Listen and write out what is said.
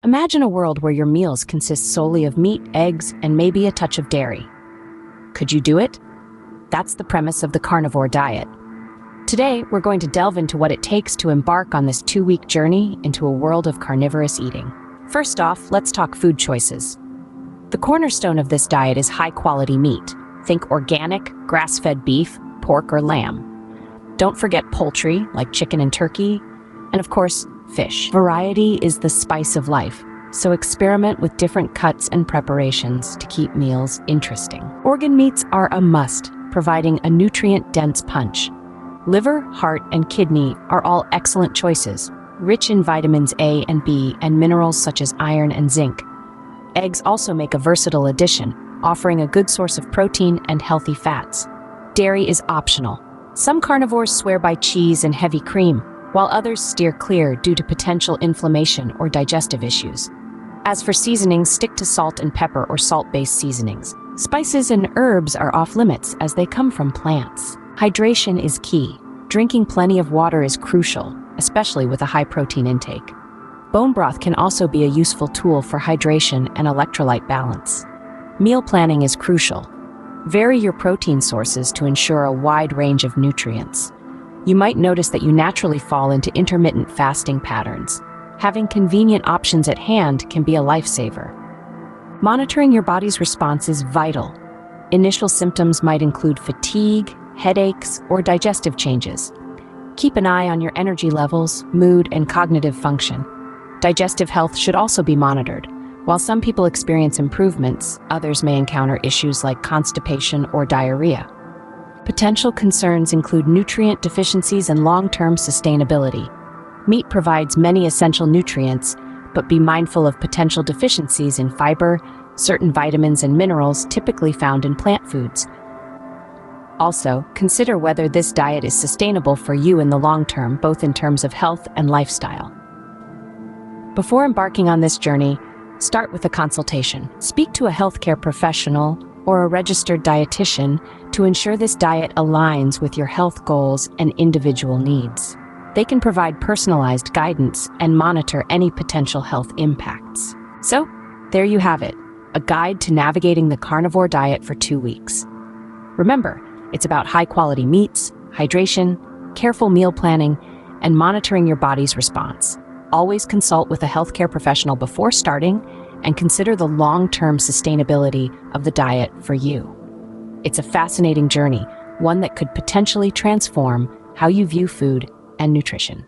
Imagine a world where your meals consist solely of meat, eggs, and maybe a touch of dairy. Could you do it? That's the premise of the carnivore diet. Today, we're going to delve into what it takes to embark on this 2-week journey into a world of carnivorous eating. First off, let's talk food choices. The cornerstone of this diet is high-quality meat. Think organic, grass-fed beef, pork, or lamb. Don't forget poultry, like chicken and turkey, and of course, fish. Variety is the spice of life, so experiment with different cuts and preparations to keep meals interesting. Organ meats are a must, providing a nutrient-dense punch. Liver, heart, and kidney are all excellent choices, rich in vitamins A and B and minerals such as iron and zinc. Eggs also make a versatile addition, offering a good source of protein and healthy fats. Dairy is optional. Some carnivores swear by cheese and heavy cream, while others steer clear due to potential inflammation or digestive issues. As for seasonings, stick to salt and pepper or salt-based seasonings. Spices and herbs are off-limits as they come from plants. Hydration is key. Drinking plenty of water is crucial, especially with a high protein intake. Bone broth can also be a useful tool for hydration and electrolyte balance. Meal planning is crucial. Vary your protein sources to ensure a wide range of nutrients. You might notice that you naturally fall into intermittent fasting patterns. Having convenient options at hand can be a lifesaver. Monitoring your body's response is vital. Initial symptoms might include fatigue, headaches, or digestive changes. Keep an eye on your energy levels, mood, and cognitive function. Digestive health should also be monitored. While some people experience improvements, others may encounter issues like constipation or diarrhea. Potential concerns include nutrient deficiencies and long-term sustainability. Meat provides many essential nutrients, but be mindful of potential deficiencies in fiber, certain vitamins and minerals typically found in plant foods. Also, consider whether this diet is sustainable for you in the long term, both in terms of health and lifestyle. Before embarking on this journey, start with a consultation. Speak to a healthcare professional or a registered dietitian to ensure this diet aligns with your health goals and individual needs. They can provide personalized guidance and monitor any potential health impacts. So, there you have it, a guide to navigating the carnivore diet for 2 weeks. Remember, it's about high-quality meats, hydration, careful meal planning, and monitoring your body's response. Always consult with a healthcare professional before starting and consider the long-term sustainability of the diet for you. It's a fascinating journey, one that could potentially transform how you view food and nutrition.